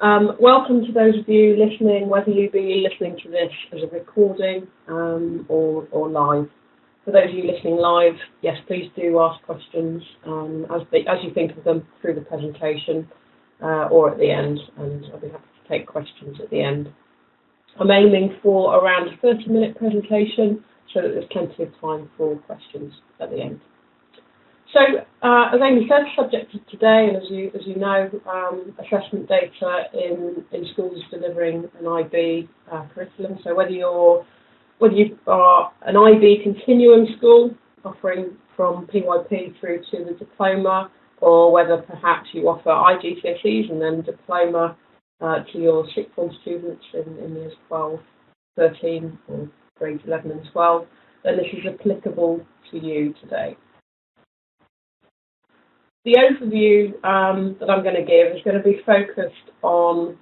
Welcome to those of you listening, whether you be listening to this as a recording or live. For those of you listening live, yes, please do ask questions as you think of them through the presentation or at the end, and I'll be happy to take questions at the end. I'm aiming for around a 30-minute presentation so that there's plenty of time for questions at the end. So, as Amy said, subject of today, and as you know, assessment data in schools delivering an IB curriculum. So whether you are an IB continuum school offering from PYP through to the diploma, or whether perhaps you offer IGCSEs and then diploma to your sixth form students in years 12, 13, or grades 11 and 12, then this is applicable to you today. The overview that I'm going to give is going to be focused on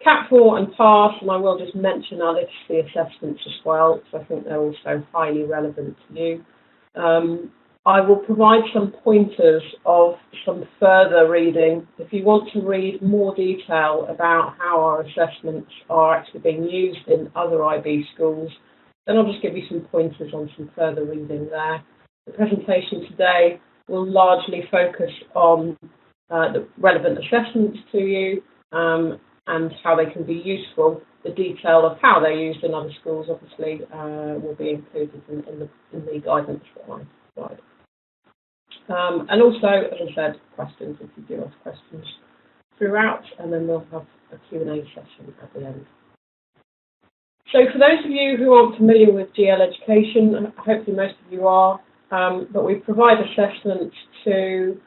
Cat 4 and PASS, and I will just mention our literacy assessments as well, because I think they're also highly relevant to you. I will provide some pointers of some further reading. If you want to read more detail about how our assessments are actually being used in other IB schools, then I'll just give you some pointers on some further reading there. The presentation today will largely focus on the relevant assessments to you and how they can be useful. The detail of how they're used in other schools obviously will be included in the guidance that I provide. And also, as I said, questions, if you do ask questions throughout, and then we'll have a Q&A session at the end. So for those of you who aren't familiar with GL education, hopefully most of you are, but we provide assessments to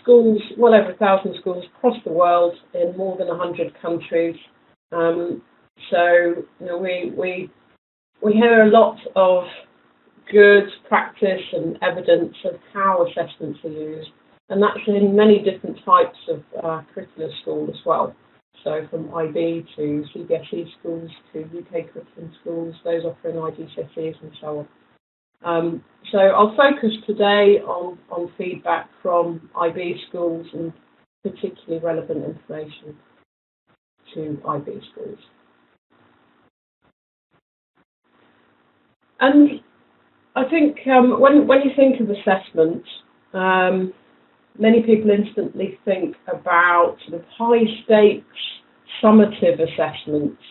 schools, well over 1,000 schools across the world in more than 100 countries. So you know, we hear a lot of good practice and evidence of how assessments are used, and that's in many different types of curricular school as well. So from IB to CBSE schools to UK curriculum schools, those offering IGCSEs and so on. So I'll focus today on feedback from IB schools and particularly relevant information to IB schools. And I think when you think of assessment, many people instantly think about sort of high-stakes, summative assessments,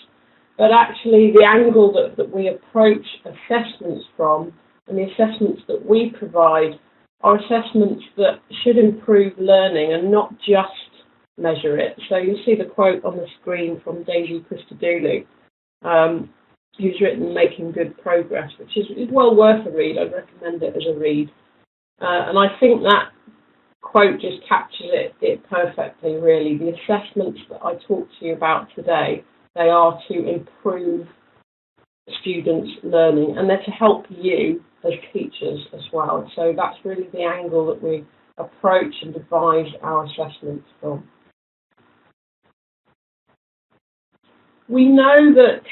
but actually the angle that we approach assessments from and the assessments that we provide are assessments that should improve learning and not just measure it. So you'll see the quote on the screen from Daisy Christodoulou, who's written Making Good Progress, which is well worth a read. I'd recommend it as a read. And I think that quote just captures it perfectly, really. The assessments that I talk to you about today, they are to improve students' learning, and they're to help you as teachers as well. So that's really the angle that we approach and devise our assessments from. We know that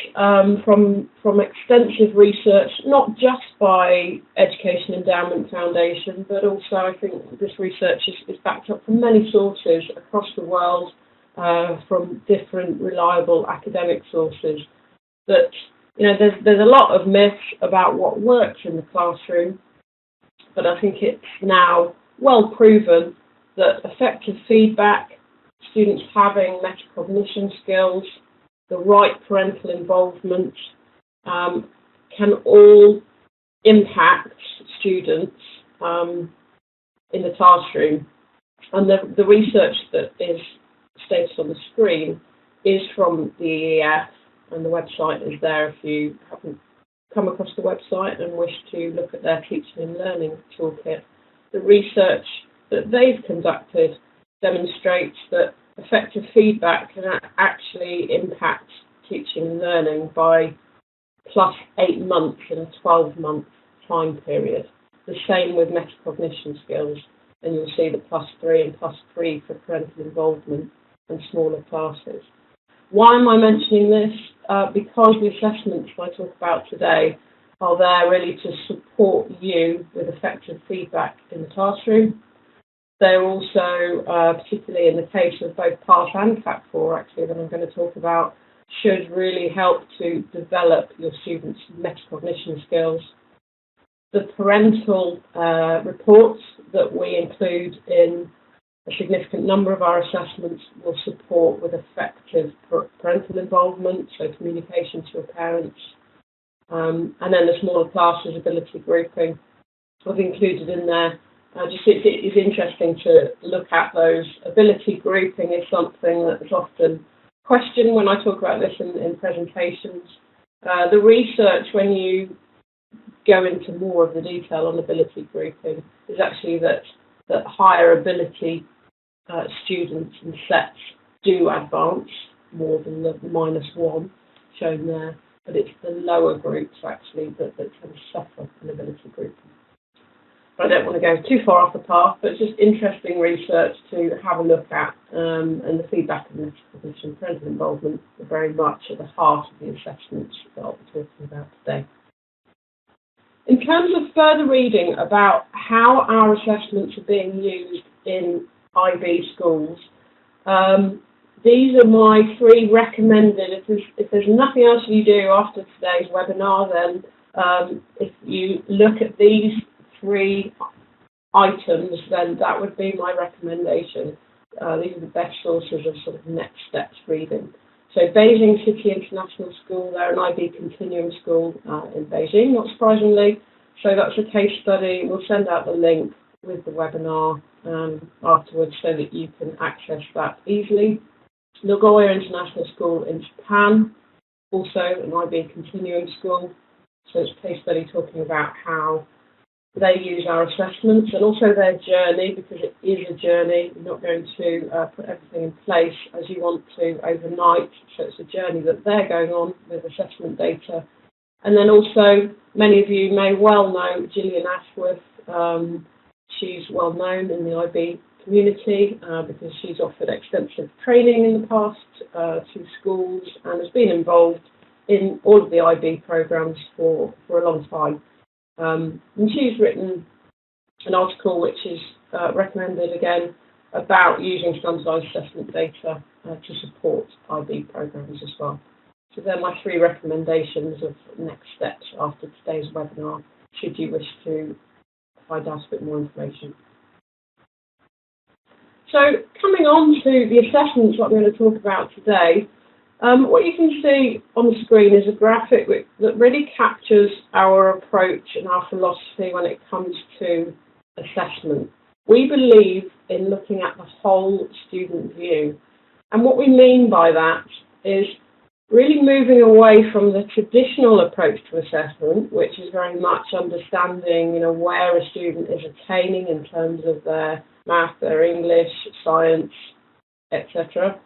from extensive research, not just by Education Endowment Foundation, but also I think this research is backed up from many sources across the world, from different reliable academic sources, that there's a lot of myths about what works in the classroom, but I think it's now well proven that effective feedback, students having metacognition skills, the right parental involvement can all impact students in the classroom. And the research that is stated on the screen is from the EEF, and the website is there if you haven't come across the website and wish to look at their teaching and learning toolkit. The research that they've conducted demonstrates that effective feedback can actually impact teaching and learning by +8 months in a 12-month time period. The same with metacognition skills, and you'll see the +3 and +3 for parental involvement and smaller classes. Why am I mentioning this? Because the assessments I talk about today are there really to support you with effective feedback in the classroom, They're also, particularly in the case of both PASS and CAT4, actually, that I'm going to talk about, should really help to develop your students' metacognition skills. The parental reports that we include in a significant number of our assessments will support with effective parental involvement, so communication to your parents. And then the smaller classes ability grouping I've included in there. It's interesting to look at those. Ability grouping is something that is often questioned when I talk about this in presentations. The research, when you go into more of the detail on ability grouping, is actually that higher ability students and sets do advance more than the -1 shown there, but it's the lower groups actually that tend to suffer an ability grouping. I don't want to go too far off the path, but it's just interesting research to have a look at, and the feedback and metacognition parental involvement are very much at the heart of the assessments that I'll be talking about today. In terms of further reading about how our assessments are being used in IB schools, these are my 3 recommended. If there's nothing else you do after today's webinar, then if you look at these 3 items, then that would be my recommendation. These are the best sources of sort of next steps reading. So Beijing City International School, they're an IB continuum school in Beijing, not surprisingly. So that's a case study. We'll send out the link with the webinar afterwards so that you can access that easily. Nagoya International School in Japan, also an IB continuum school. So it's a case study talking about how they use our assessments and also their journey, because it is a journey. You're not going to put everything in place as you want to overnight. So it's a journey that they're going on with assessment data. And then also, many of you may well know Gillian Ashworth. She's well known in the IB community because she's offered extensive training in the past to schools and has been involved in all of the IB programs for a long time. And she's written an article which is recommended again about using standardised assessment data to support IB programs as well. So they're my 3 recommendations of next steps after today's webinar, should you wish to find out a bit more information. So coming on to the assessments that I'm going to talk about today, what you can see on the screen is a graphic that really captures our approach and our philosophy when it comes to assessment. We believe in looking at the whole student view. And what we mean by that is really moving away from the traditional approach to assessment, which is very much understanding, where a student is attaining in terms of their math, their English, science, etc.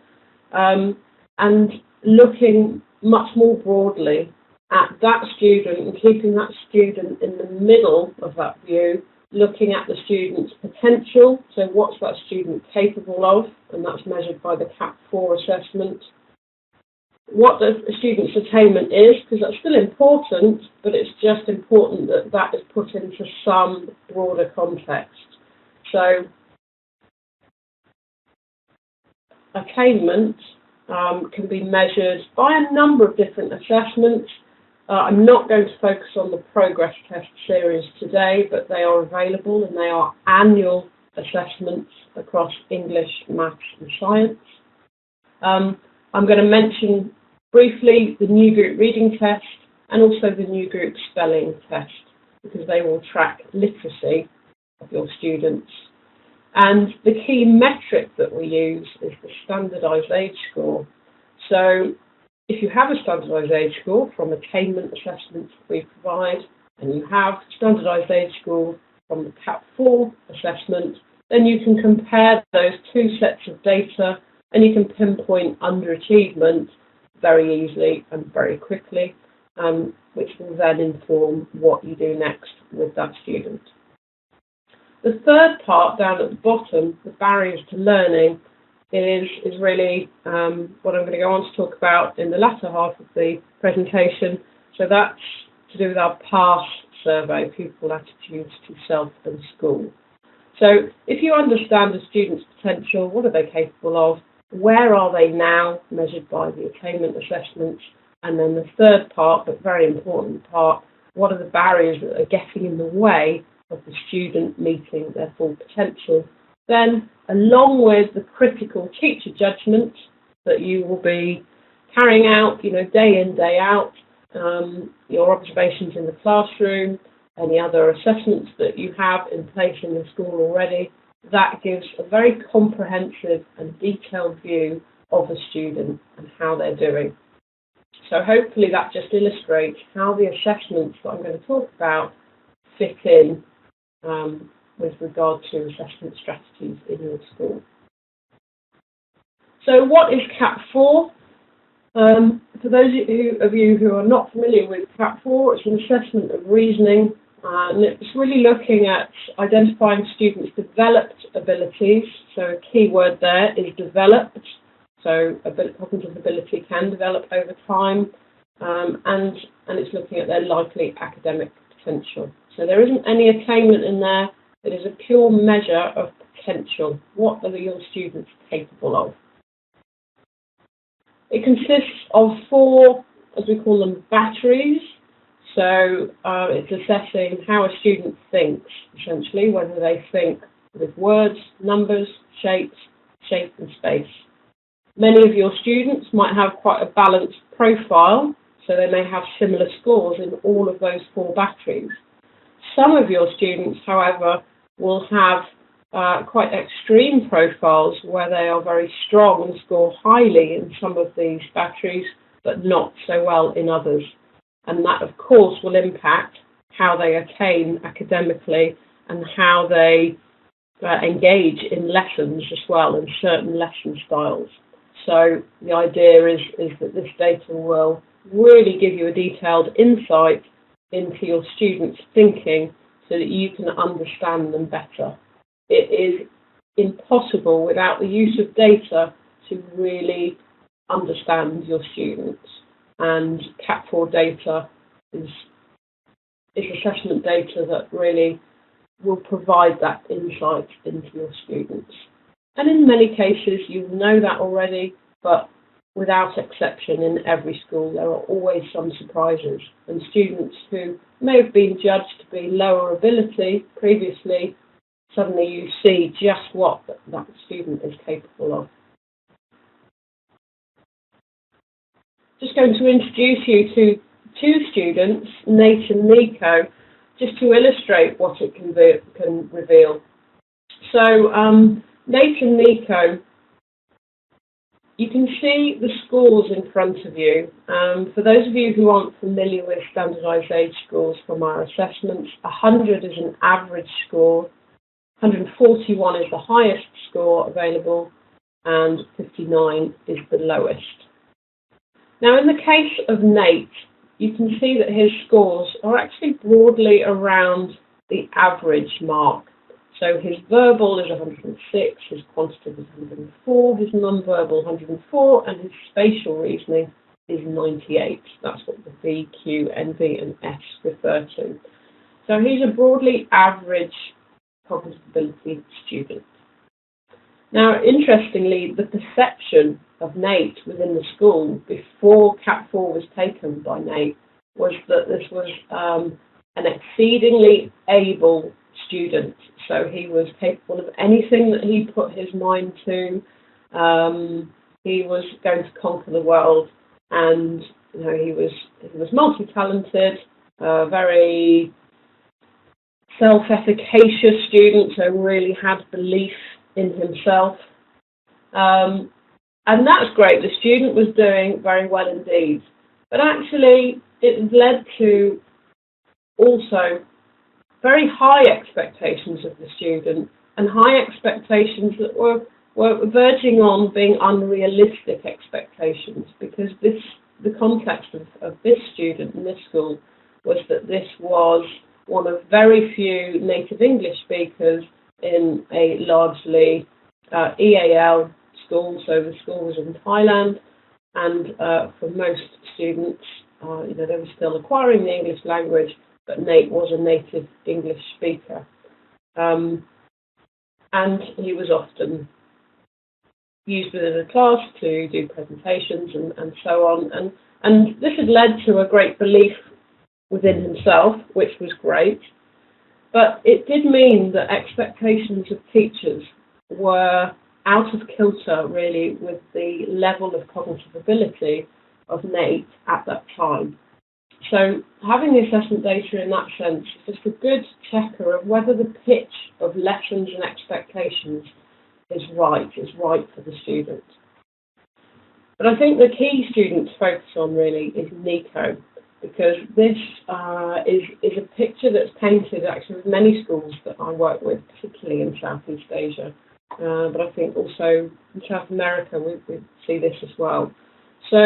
And looking much more broadly at that student and keeping that student in the middle of that view, looking at the student's potential, so what's that student capable of, and that's measured by the CAT4 assessment. What the student's attainment is, because that's still important, but it's just important that that is put into some broader context. So attainment can be measured by a number of different assessments. I'm not going to focus on the progress test series today, but they are available and they are annual assessments across English, maths and science. I'm going to mention briefly the new group reading test and also the new group spelling test, because they will track literacy of your students. And the key metric that we use is the standardised age score. So if you have a standardised age score from attainment assessments we provide, and you have standardised age score from the CAT4 assessment, then you can compare those 2 sets of data and you can pinpoint underachievement very easily and very quickly, which will then inform what you do next with that student. The third part down at the bottom, the barriers to learning, is really what I'm going to go on to talk about in the latter half of the presentation. So that's to do with our PASS survey, Pupil Attitudes to Self and School. So if you understand a student's potential, what are they capable of, where are they now, measured by the attainment assessments, and then the third part, but very important part, what are the barriers that are getting in the way of the student meeting their full potential. Then, along with the critical teacher judgment that you will be carrying out, day in, day out, your observations in the classroom, any other assessments that you have in place in the school already, that gives a very comprehensive and detailed view of the student and how they're doing. So hopefully that just illustrates how the assessments that I'm going to talk about fit in with regard to assessment strategies in your school. So what is CAP 4? For those of you who are not familiar with CAP 4, it's an assessment of reasoning, and it's really looking at identifying students' developed abilities. So a key word there is developed. So cognitive ability can develop over time, and it's looking at their likely academic potential. So there isn't any attainment in there. It is a pure measure of potential. What are your students capable of? It consists of 4, as we call them, batteries. So it's assessing how a student thinks, essentially, whether they think with words, numbers, shapes, shape and space. Many of your students might have quite a balanced profile, so they may have similar scores in all of those 4 batteries. Some of your students, however, will have quite extreme profiles where they are very strong and score highly in some of these batteries, but not so well in others. And that, of course, will impact how they attain academically and how they engage in lessons as well, and certain lesson styles. So the idea is that this data will really give you a detailed insight into your students' thinking so that you can understand them better. It is impossible without the use of data to really understand your students. And CAP 4 data is assessment data that really will provide that insight into your students. And in many cases, you know that already, but without exception, in every school, there are always some surprises. And students who may have been judged to be lower ability previously, suddenly you see just what that student is capable of. Just going to introduce you to 2 students, Nate and Nico, just to illustrate what it can reveal. So Nate and Nico, you can see the scores in front of you. For those of you who aren't familiar with standardised age scores from our assessments, 100 is an average score, 141 is the highest score available, and 59 is the lowest. Now, in the case of Nate, you can see that his scores are actually broadly around the average mark. So his verbal is 106, his quantitative is 104, his non-verbal 104, and his spatial reasoning is 98. That's what the V, Q, NV, and S refer to. So he's a broadly average cognitive ability student. Now, interestingly, the perception of Nate within the school before CAP 4 was taken by Nate was that this was an exceedingly able student. So he was capable of anything that he put his mind to. He was going to conquer the world, and he was multi-talented, very self-efficacious student, so really had belief in himself. And that's great. The student was doing very well indeed. But actually, it led to also very high expectations of the student, and high expectations that were verging on being unrealistic expectations, because the context of this student in this school was that this was one of very few native English speakers in a largely EAL school, so the school was in Thailand, and for most students, they were still acquiring the English language, but Nate was a native English speaker. and he was often used within the class to do presentations and so on. And this had led to a great belief within himself, which was great. But it did mean that expectations of teachers were out of kilter, really, with the level of cognitive ability of Nate at that time. So having the assessment data in that sense is just a good checker of whether the pitch of lessons and expectations is right for the student. But I think the key student to focus on really is Nico, because this is a picture that's painted actually with many schools that I work with, particularly in Southeast Asia, but I think also in South America we see this as well. So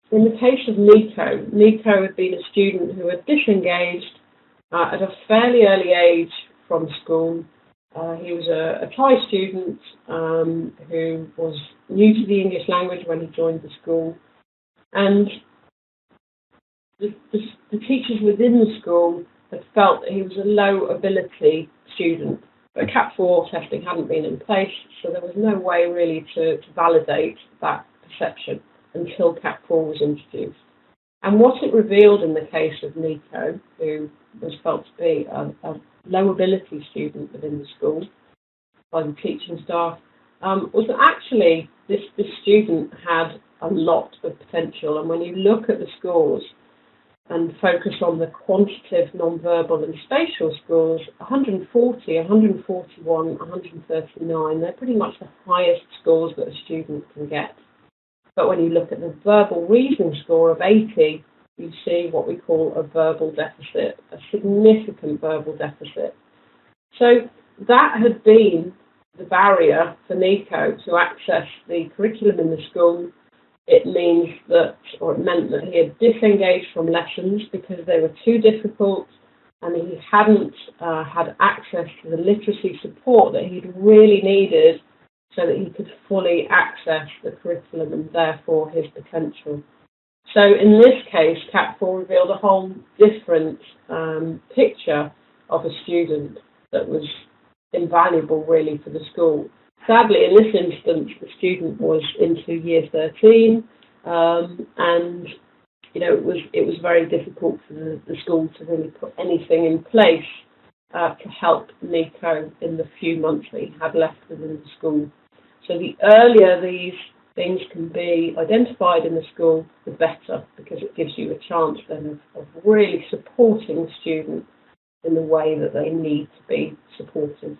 in the case of Nico had been a student who had disengaged at a fairly early age from school. He was a Thai student who was new to the English language when he joined the school, and the teachers within the school had felt that he was a low ability student, but CAP4 testing hadn't been in place, so there was no way really to validate that perception until CAP4 was introduced. And what it revealed in the case of Nico, who was felt to be a low ability student within the school by the teaching staff, was that actually this student had a lot of potential. And when you look at the scores and focus on the quantitative, non-verbal and spatial scores, 140, 141, 139, they're pretty much the highest scores that a student can get. But when you look at the verbal reasoning score of 80, you see what we call a verbal deficit, a significant verbal deficit. So that had been the barrier for Nico to access the curriculum in the school. It means that, or it meant that he had disengaged from lessons because they were too difficult, and he hadn't had access to the literacy support that he'd really needed so that he could fully access the curriculum and therefore his potential. So in this case, CAP4 revealed a whole different picture of a student that was invaluable really for the school. Sadly, in this instance, the student was into year 13, and it was very difficult for the school to really put anything in place to help Nico in the few months that he had left within the school. So the earlier these things can be identified in the school, the better, because it gives you a chance then of really supporting the student in the way that they need to be supported.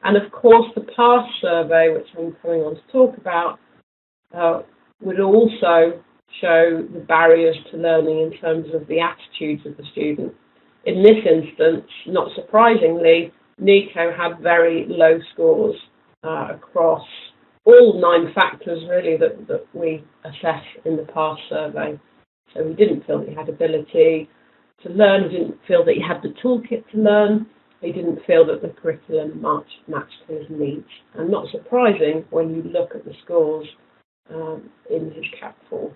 And of course, the PASS survey, which I'm coming on to talk about, would also show the barriers to learning in terms of the attitudes of the student. In this instance, not surprisingly, Nico had very low scores across all 9 factors really that we assess in the PASS survey. So he didn't feel that he had ability to learn, he didn't feel that he had the toolkit to learn, he didn't feel that the curriculum matched his needs. And not surprising when you look at the scores in his CAP4.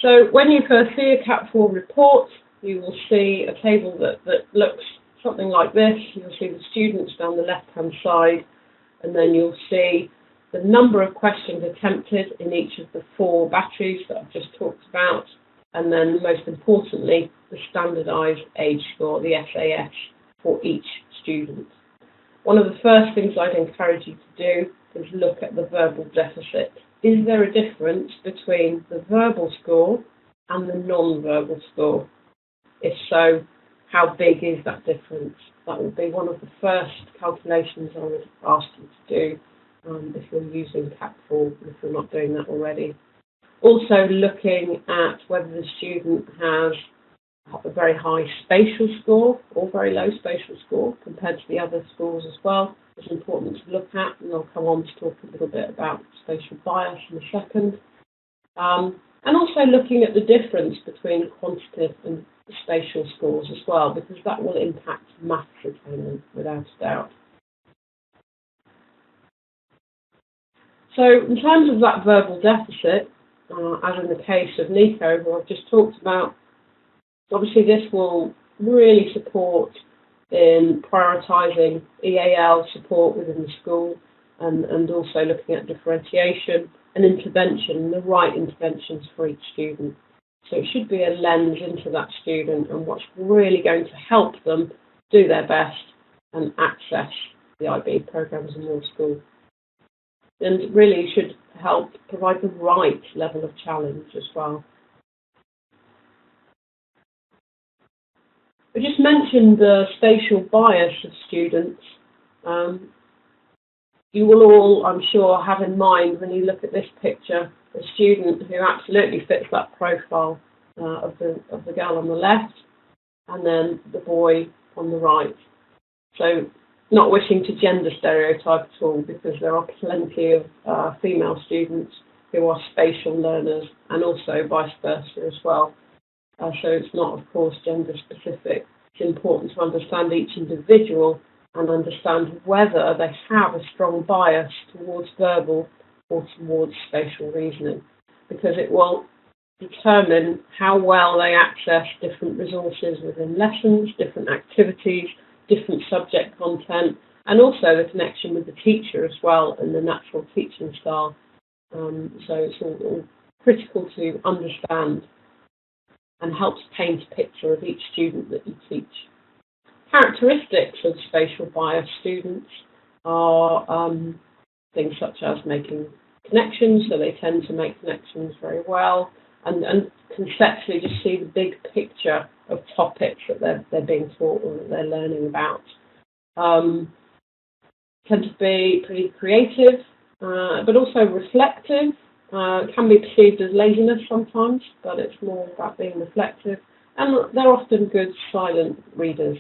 So when you first see a CAP4 report, you will see a table that looks something like this. You'll see the students down the left-hand side, and then you'll see the number of questions attempted in each of the 4 batteries that I've just talked about, and then most importantly, the standardised age score, the SAS, for each student. One of the first things I'd encourage you to do is look at the verbal deficit. Is there a difference between the verbal score and the non-verbal score? If so, how big is that difference? That will be one of the first calculations I would ask you to do if you're using CAP4, if you're not doing that already. Also looking at whether the student has a very high spatial score or very low spatial score compared to the other scores as well. It's important to look at, and I'll come on to talk a little bit about spatial bias in a second. And also looking at the difference between quantitative and spatial scores as well, because that will impact maths attainment without a doubt. So in terms of that verbal deficit, as in the case of Nico, who I've just talked about, obviously this will really support in prioritising EAL support within the school and also looking at differentiation and intervention, the right interventions for each student. So it should be a lens into that student and what's really going to help them do their best and access the IB programs in your school. And really should help provide the right level of challenge as well. I just mentioned the spatial bias of students. You will all, I'm sure, have in mind when you look at this picture a student who absolutely fits that profile of the girl on the left and then the boy on the right. So not wishing to gender stereotype at all, because there are plenty of female students who are spatial learners and also vice versa as well. So it's not, of course, gender specific. It's important to understand each individual and understand whether they have a strong bias towards verbal or towards spatial reasoning, because it will determine how well they access different resources within lessons, different activities, different subject content, and also the connection with the teacher as well and the natural teaching style. So it's all critical to understand and helps paint a picture of each student that you teach. Characteristics of spatial bias students are things such as making connections, so they tend to make connections very well, and conceptually just see the big picture of topics that they're being taught or that they're learning about. Tend to be pretty creative, but also reflective. Can be perceived as laziness sometimes, but it's more about being reflective, and they're often good silent readers.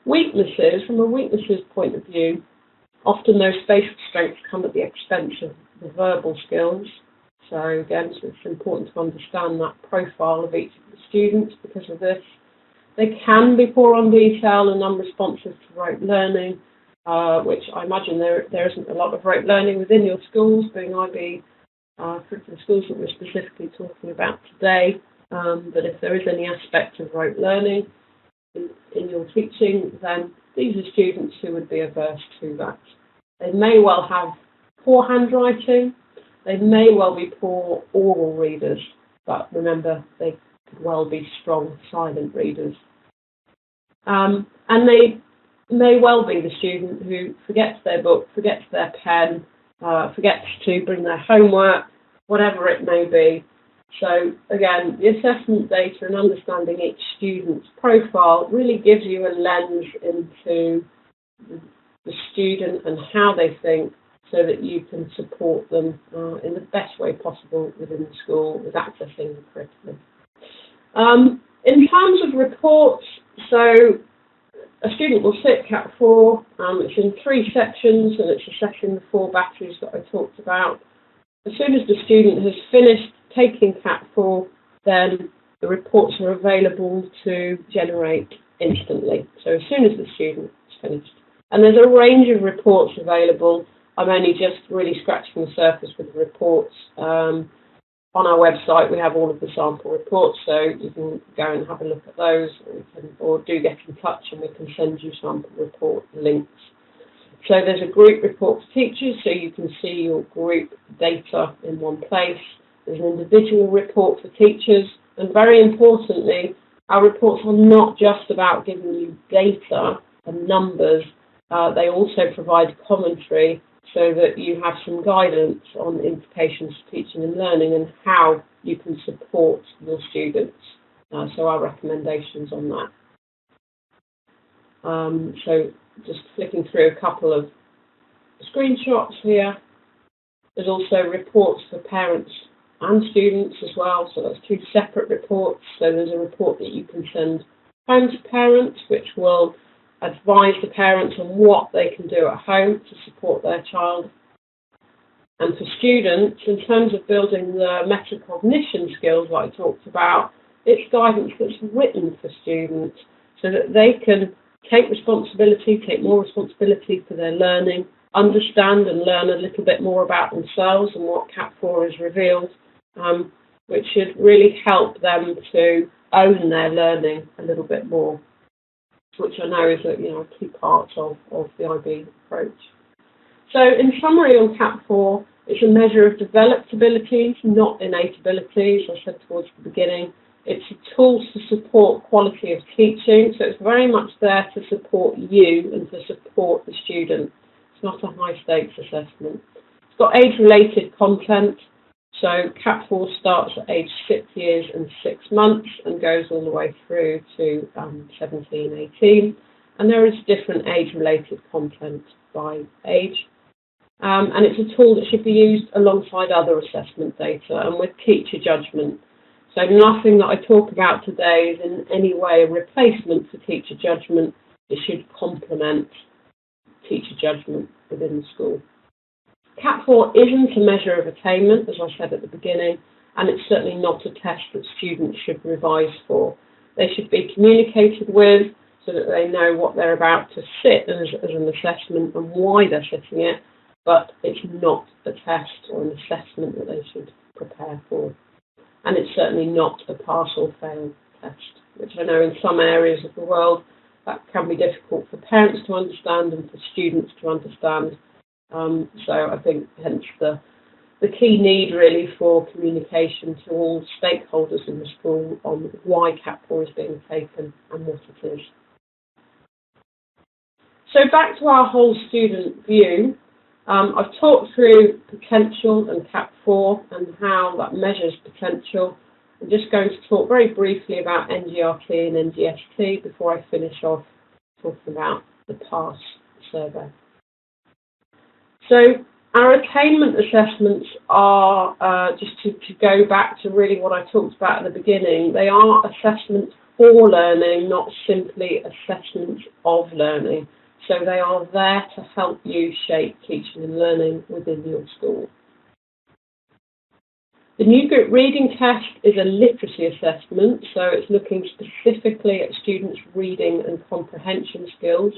Weaknesses, from a weaknesses point of view, often those spatial strengths come at the expense of the verbal skills. So again, it's important to understand that profile of each of the students because of this. They can be poor on detail and unresponsive to rote learning, which I imagine there isn't a lot of rote learning within your schools, being IB curriculum schools that we're specifically talking about today. But if there is any aspect of rote learning in your teaching, then these are students who would be averse to that. They may well have poor handwriting, they may well be poor oral readers, but remember, they could well be strong silent readers. And they may well be the student who forgets their book, forgets their pen, forgets to bring their homework, whatever it may be. So again, the assessment data and understanding each student's profile really gives you a lens into the student and how they think, so that you can support them in the best way possible within the school with accessing the curriculum. In terms of reports, so a student will sit Cat 4, it's in 3 sections and it's assessing the 4 batteries that I talked about. As soon as the student has finished taking Cat 4, then the reports are available to generate instantly. So as soon as the student is finished. And there's a range of reports available. I'm only just really scratching the surface with the reports. On our website, we have all of the sample reports, so you can go and have a look at those, or do get in touch and we can send you sample report links. So there's a group report for teachers, so you can see your group data in one place. There's an individual report for teachers, and very importantly, our reports are not just about giving you data and numbers, they also provide commentary so that you have some guidance on implications for teaching and learning and how you can support your students. So our recommendations on that. So just flicking through a couple of screenshots here. There's also reports for parents and students as well, so that's 2 separate reports. So there's a report that you can send home to parents, which will advise the parents on what they can do at home to support their child. And for students, in terms of building the metacognition skills that I talked about, it's guidance that's written for students so that they can take responsibility, take more responsibility for their learning, understand and learn a little bit more about themselves and what Cat 4 has revealed, which should really help them to own their learning a little bit more. which I know is a key part of the IB approach. So in summary on CAP4, it's a measure of developed abilities, not innate abilities, as I said towards the beginning. It's a tool to support quality of teaching, so it's very much there to support you and to support the student. It's not a high-stakes assessment. It's got age-related content, so CAP4 starts at age 6 years and 6 months and goes all the way through to 17, 18, and there is different age-related content by age. And it's a tool that should be used alongside other assessment data and with teacher judgment. So nothing that I talk about today is in any way a replacement for teacher judgment. It should complement teacher judgment within the school. CAP4 isn't a measure of attainment, as I said at the beginning, and it's certainly not a test that students should revise for. They should be communicated with so that they know what they're about to sit as an assessment and why they're sitting it, but it's not a test or an assessment that they should prepare for. And it's certainly not a pass or fail test, which I know in some areas of the world that can be difficult for parents to understand and for students to understand. So I think hence the key need really for communication to all stakeholders in the school on why CAP4 is being taken and what it is. So back to our whole student view. I've talked through potential and CAP4 and how that measures potential. I'm just going to talk very briefly about NGRT and NGST before I finish off talking about the PASS survey. So our attainment assessments are, just to go back to really what I talked about at the beginning, they are assessments for learning, not simply assessments of learning. So they are there to help you shape teaching and learning within your school. The New Group Reading Test is a literacy assessment, so it's looking specifically at students' reading and comprehension skills.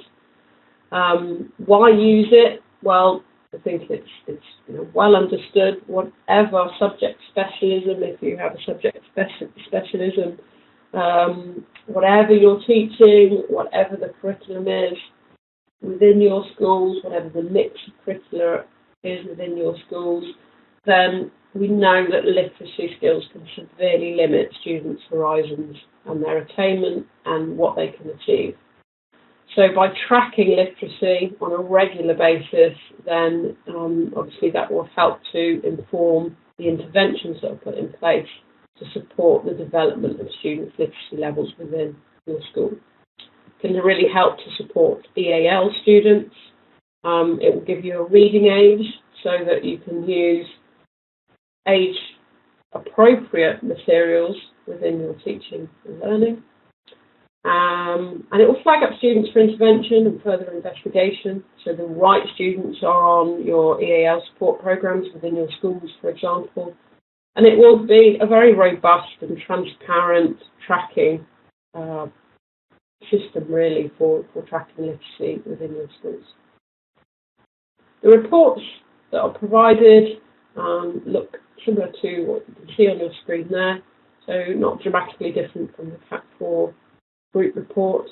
Why use it? Well, I think it's well understood. Whatever subject specialism, if you have a subject specialism, whatever you're teaching, whatever the curriculum is, within your schools, whatever the mix of curricula is within your schools, then we know that literacy skills can severely limit students' horizons and their attainment and what they can achieve. So by tracking literacy on a regular basis, then obviously that will help to inform the interventions that are put in place to support the development of students' literacy levels within your school. Can really help to support EAL students. It will give you a reading age so that you can use age-appropriate materials within your teaching and learning. And it will flag up students for intervention and further investigation, so the right students are on your EAL support programs within your schools, for example. And it will be a very robust and transparent tracking system really for tracking literacy within your schools. The reports that are provided look similar to what you can see on your screen there, so not dramatically different from the CAP4 group report.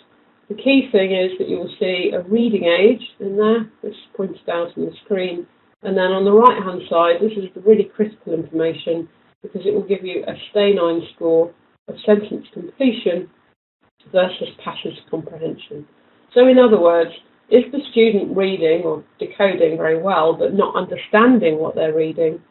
The key thing is that you will see a reading age in there, which is pointed out on the screen, and then on the right hand side, this is the really critical information because it will give you a Stay9 score of sentence completion versus passage comprehension. So in other words, is the student reading or decoding very well but not understanding what they're reading?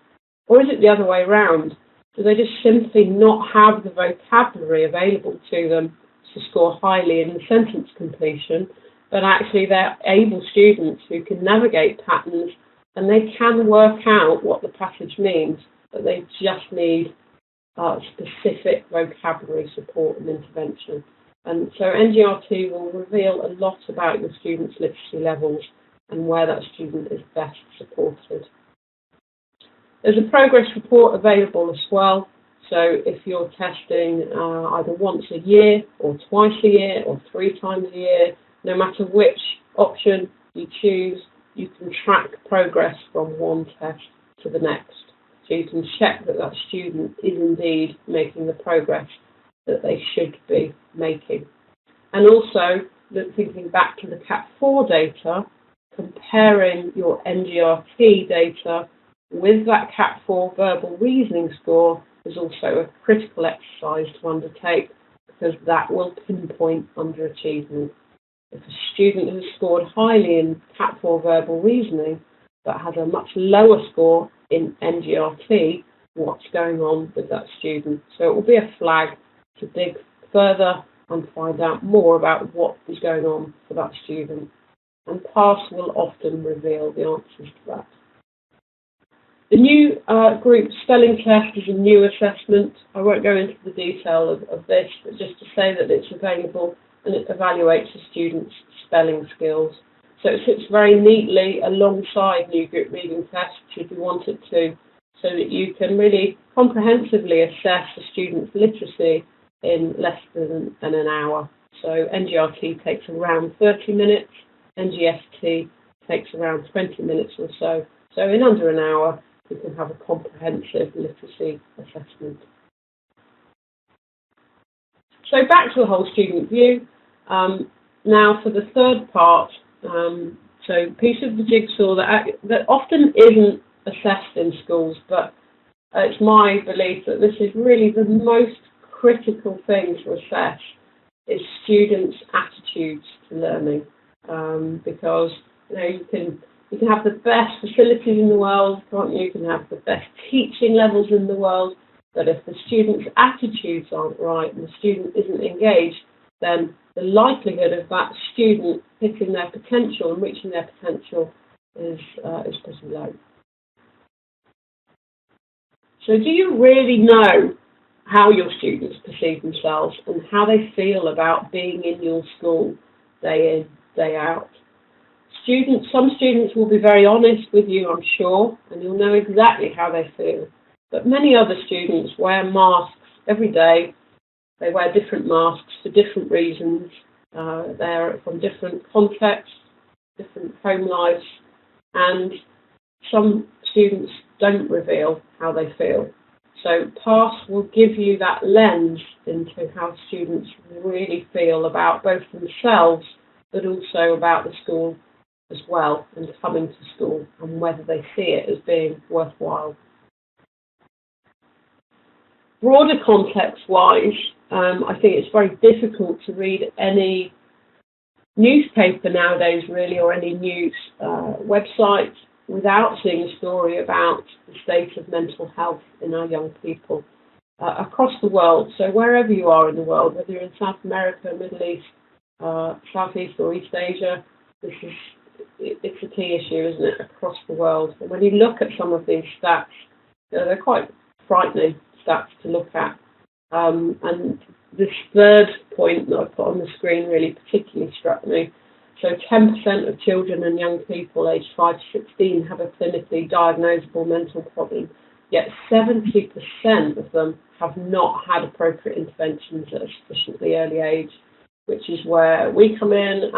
Or is it the other way around? Do they just simply not have the vocabulary available to them to score highly in the sentence completion, but actually they're able students who can navigate patterns and they can work out what the passage means, but they just need specific vocabulary support and intervention. And so NGRT will reveal a lot about your students' literacy levels and where that student is best supported. There's a progress report available as well. So if you're testing either once a year or twice a year or 3 times a year, no matter which option you choose, you can track progress from one test to the next. So you can check that that student is indeed making the progress that they should be making. And also, thinking back to the CAT4 data, comparing your NGRT data with that CAT4 verbal reasoning score is also a critical exercise to undertake, because that will pinpoint underachievement. If a student has scored highly in CAT4 verbal reasoning but has a much lower score in NGRT, what's going on with that student? So it will be a flag to dig further and find out more about what is going on for that student. And PASS will often reveal the answers to that. The new group spelling test is a new assessment. I won't go into the detail of this, but just to say that it's available and it evaluates a student's spelling skills. So it sits very neatly alongside new group reading tests if you want it to, so that you can really comprehensively assess a student's literacy in less than an hour. So NGRT takes around 30 minutes, NGST takes around 20 minutes or so. So in under an hour, you can have a comprehensive literacy assessment. So back to the whole student view. Now for the third part, so piece of the jigsaw that often isn't assessed in schools, but it's my belief that this is really the most critical thing to assess, is students' attitudes to learning, because you can have the best facilities in the world, can't you? You can have the best teaching levels in the world, but if the student's attitudes aren't right and the student isn't engaged, then the likelihood of that student hitting their potential and reaching their potential is pretty low. So do you really know how your students perceive themselves and how they feel about being in your school day in, day out? Some students will be very honest with you, I'm sure, and you'll know exactly how they feel. But many other students wear masks every day. They wear different masks for different reasons. They're from different contexts, different home lives, and some students don't reveal how they feel. So PASS will give you that lens into how students really feel about both themselves, but also about the school as well, and coming to school, and whether they see it as being worthwhile. Broader context-wise, I think it's very difficult to read any newspaper nowadays, really, or any news website without seeing a story about the state of mental health in our young people across the world. So wherever you are in the world, whether you're in South America, Middle East, Southeast or East Asia, it's a key issue, isn't it, across the world. And when you look at some of these stats, they're quite frightening stats to look at. And this third point that I put on the screen really particularly struck me. So 10% of children and young people aged 5 to 16 have a clinically diagnosable mental problem, yet 70% of them have not had appropriate interventions at a sufficiently early age, which is where we come in.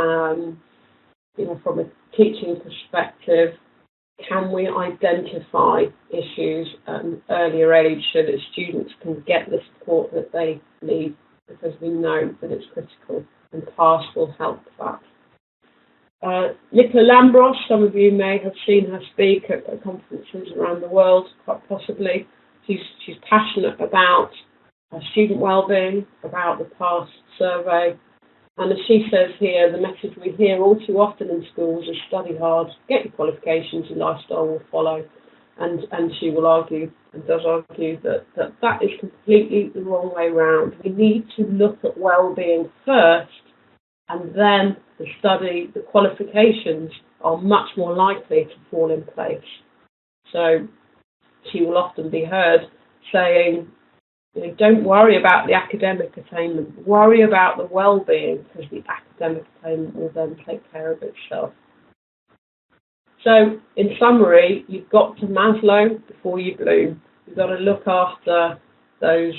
From a teaching perspective, can we identify issues at an earlier age so that students can get the support that they need, because we know that it's critical, and PASS will help that. Nico Lambros, some of you may have seen her speak at conferences around the world, quite possibly. She's passionate about student wellbeing, about the PASS survey. And as she says here, the message we hear all too often in schools is study hard, get your qualifications, and lifestyle will follow. And she will argue, and does argue, that is completely the wrong way round. We need to look at well-being first, and then the qualifications are much more likely to fall in place. So she will often be heard saying, don't worry about the academic attainment, worry about the well-being, because the academic attainment will then take care of itself. So, in summary, you've got to Maslow before you bloom. You've got to look after those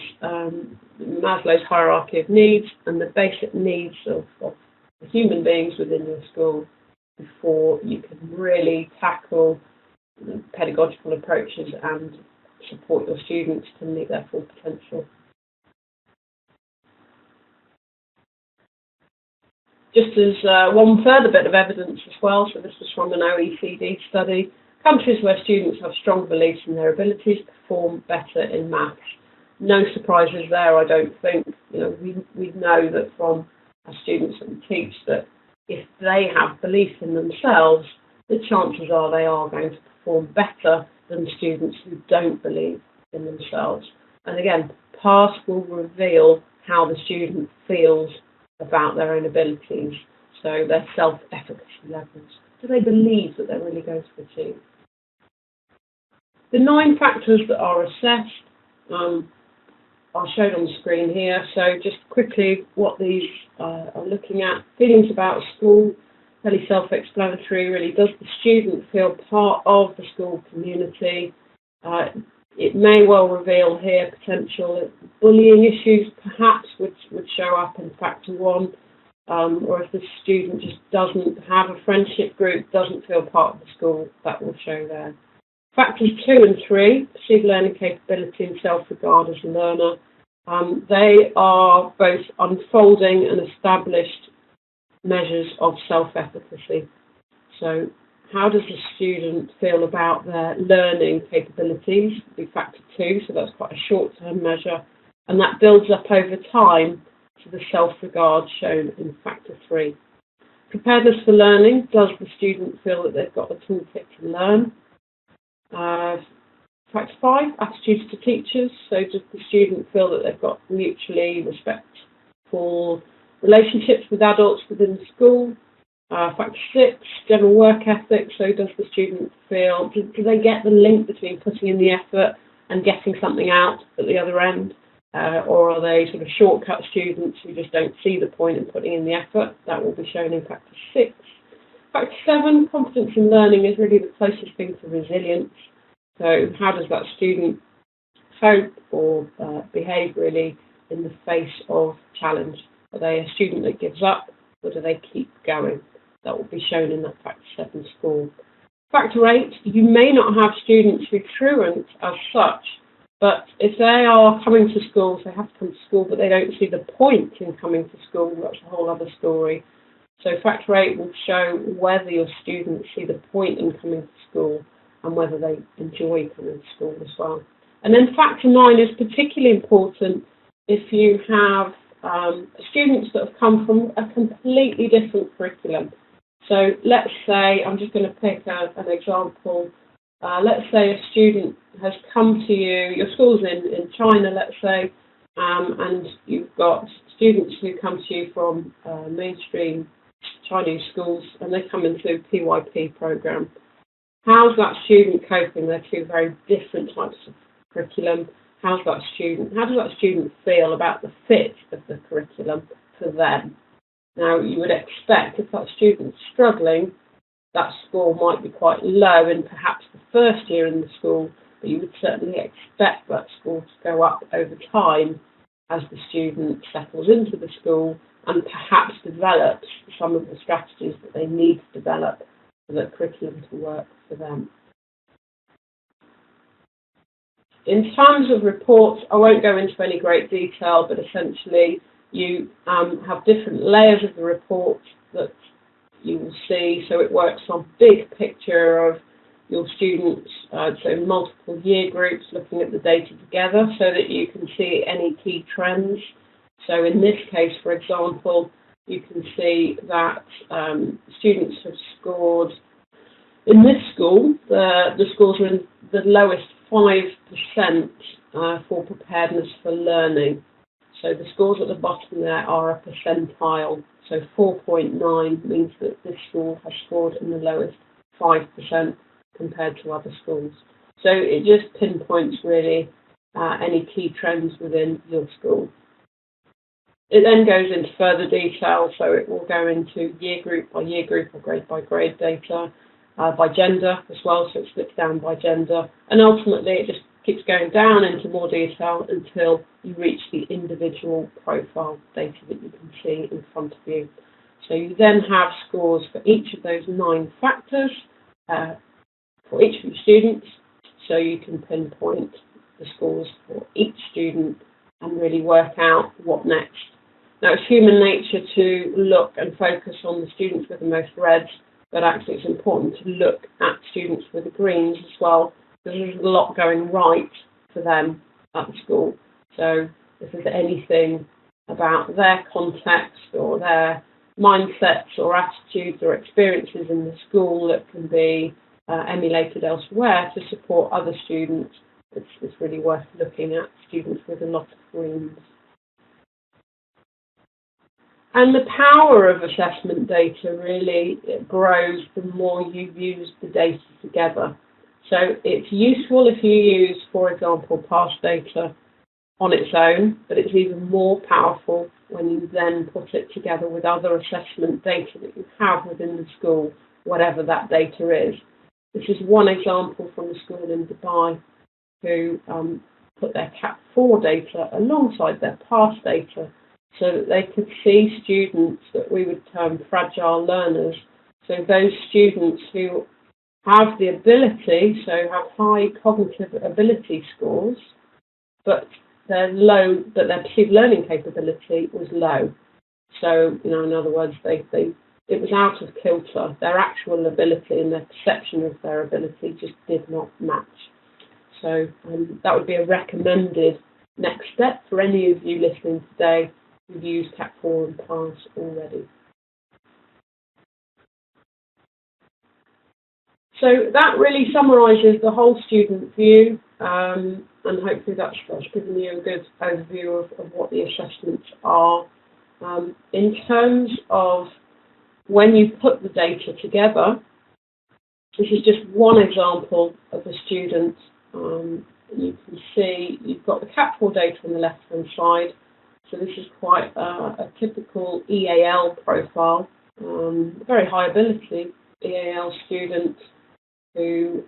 Maslow's hierarchy of needs and the basic needs of the human beings within your school before you can really tackle pedagogical approaches and support your students to meet their full potential. Just as one further bit of evidence as well, so this was from an OECD study, countries where students have strong beliefs in their abilities perform better in maths. No surprises there, I don't think. You know, we know that from our students that we teach that if they have belief in themselves, the chances are they are going to perform better than students who don't believe in themselves. And again, PASS will reveal how the student feels about their own abilities, so their self-efficacy levels. Do they believe that they're really going to achieve? The 9 factors that are assessed are shown on the screen here. So just quickly what these are looking at. Feelings about school, fairly self-explanatory really. Does the student feel part of the school community? It may well reveal here potential bullying issues perhaps would show up in factor 1, or if the student just doesn't have a friendship group, doesn't feel part of the school, that will show there. Factors 2 and 3, perceived learning capability and self-regard as a learner, they are both unfolding and established measures of self-efficacy. So how does the student feel about their learning capabilities? Would be factor 2, so that's quite a short-term measure, and that builds up over time to the self-regard shown in factor 3. Preparedness for learning, does the student feel that they've got the toolkit to learn? Factor 5, attitudes to teachers, so does the student feel that they've got mutually respectful relationships with adults within the school? Factor 6, general work ethic, so does the student feel, do they get the link between putting in the effort and getting something out at the other end? Or are they sort of shortcut students who just don't see the point in putting in the effort? That will be shown in factor 6. Factor 7, confidence in learning is really the closest thing to resilience. So how does that student cope or behave really in the face of challenge? Are they a student that gives up, or do they keep going? That will be shown in that factor 7 score. Factor 8, you may not have students who are truant as such, but if they are coming to school, so they have to come to school, but they don't see the point in coming to school, that's a whole other story. So factor 8 will show whether your students see the point in coming to school and whether they enjoy coming to school as well. And then factor 9 is particularly important if you have students that have come from a completely different curriculum. So let's say, I'm just going to pick an example. Let's say a student has come to you, your school's in China, let's say, and you've got students who come to you from mainstream Chinese schools, and they come into a PYP program. How's that student coping? They're two very different types of curriculum. How does that student feel about the fit of the curriculum for them? Now, you would expect if that student's struggling, that score might be quite low in perhaps the first year in the school, but you would certainly expect that score to go up over time as the student settles into the school and perhaps develops some of the strategies that they need to develop for the curriculum to work for them. In terms of reports, I won't go into any great detail, but essentially you have different layers of the report that you will see. So it works on big picture of your students, so multiple year groups looking at the data together so that you can see any key trends. So in this case, for example, you can see that students have scored, in this school, the scores are in the lowest 5% for preparedness for learning. So the scores at the bottom there are a percentile. So 4.9 means that this school has scored in the lowest 5% compared to other schools. So it just pinpoints really any key trends within your school. It then goes into further detail, so it will go into year group by year group or grade by grade data, by gender as well, so it splits down by gender, and ultimately it just keeps going down into more detail until you reach the individual profile data that you can see in front of you. So you then have scores for each of those 9 factors for each of your students, so you can pinpoint the scores for each student and really work out what next. Now, it's human nature to look and focus on the students with the most reds, but actually it's important to look at students with the greens as well, because there's a lot going right for them at the school. So if there's anything about their context or their mindsets or attitudes or experiences in the school that can be emulated elsewhere to support other students, it's really worth looking at students with a lot of greens. And the power of assessment data really grows the more you use the data together. So it's useful if you use, for example, past data on its own, but it's even more powerful when you then put it together with other assessment data that you have within the school, whatever that data is. This is one example from a school in Dubai who put their CAP 4 data alongside their past data so that they could see students that we would term fragile learners. So those students who have the ability, so have high cognitive ability scores, but their perceived learning capability was low. So, in other words, it was out of kilter. Their actual ability and their perception of their ability just did not match. So that would be a recommended next step for any of you listening today who've used CAP 4 and PASS already. So that really summarises the whole student view, and hopefully that's given you a good overview of what the assessments are. In terms of when you put the data together, this is just one example of a student. You can see you've got the CAP 4 data on the left-hand side. So this is quite a typical EAL profile, very high ability EAL student who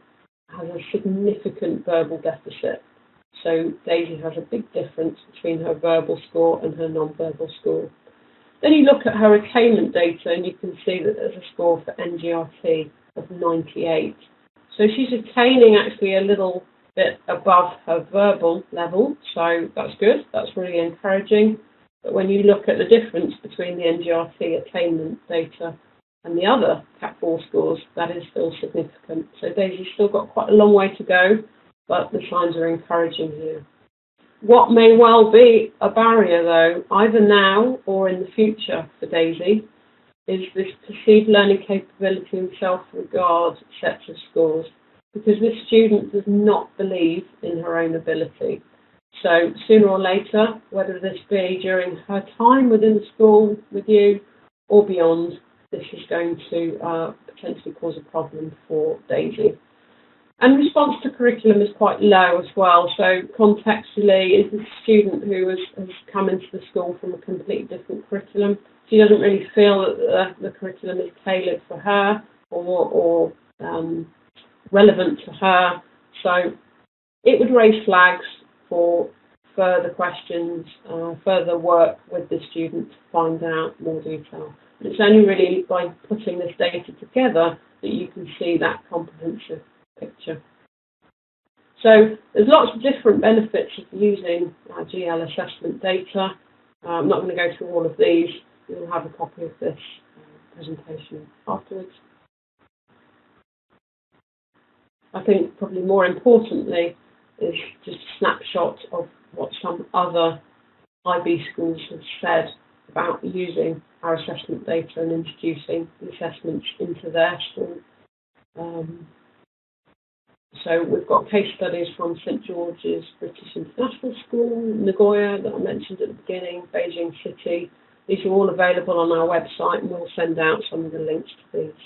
has a significant verbal deficit. So Daisy has a big difference between her verbal score and her non-verbal score. Then you look at her attainment data and you can see that there's a score for NGRT of 98. So she's attaining actually a little bit above her verbal level, so that's good, that's really encouraging. But when you look at the difference between the NGRT attainment data and the other CAP 4 scores, that is still significant. So Daisy's still got quite a long way to go, but the signs are encouraging here. What may well be a barrier, though, either now or in the future for Daisy, is this perceived learning capability and self-regard sets of scores, because this student does not believe in her own ability. So sooner or later, whether this be during her time within the school with you or beyond, this is going to potentially cause a problem for Daisy. And response to curriculum is quite low as well. So contextually, is a student who has come into the school from a completely different curriculum. She doesn't really feel that the curriculum is tailored for her or relevant to her. So it would raise flags for further questions, further work with the student to find out more detail. And it's only really by putting this data together that you can see that comprehensive picture. So there's lots of different benefits of using GL assessment data. I'm not going to go through all of these. You'll have a copy of this presentation afterwards. I think probably more importantly is just a snapshot of what some other IB schools have said about using our assessment data and introducing the assessments into their school. So we've got case studies from St George's British International School, Nagoya that I mentioned at the beginning, Beijing City. These are all available on our website, and we'll send out some of the links to these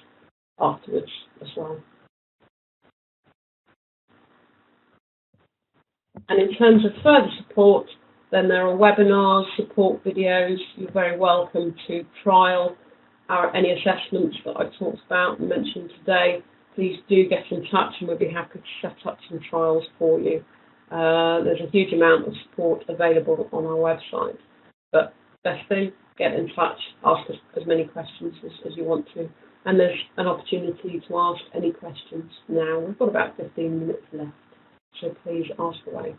afterwards as well. And in terms of further support, then there are webinars, support videos. You're very welcome to trial any assessments that I've talked about and mentioned today. Please do get in touch and we'll be happy to set up some trials for you. There's a huge amount of support available on our website. But best thing, get in touch, ask us as many questions as you want to. And there's an opportunity to ask any questions now. We've got about 15 minutes left, so please ask away.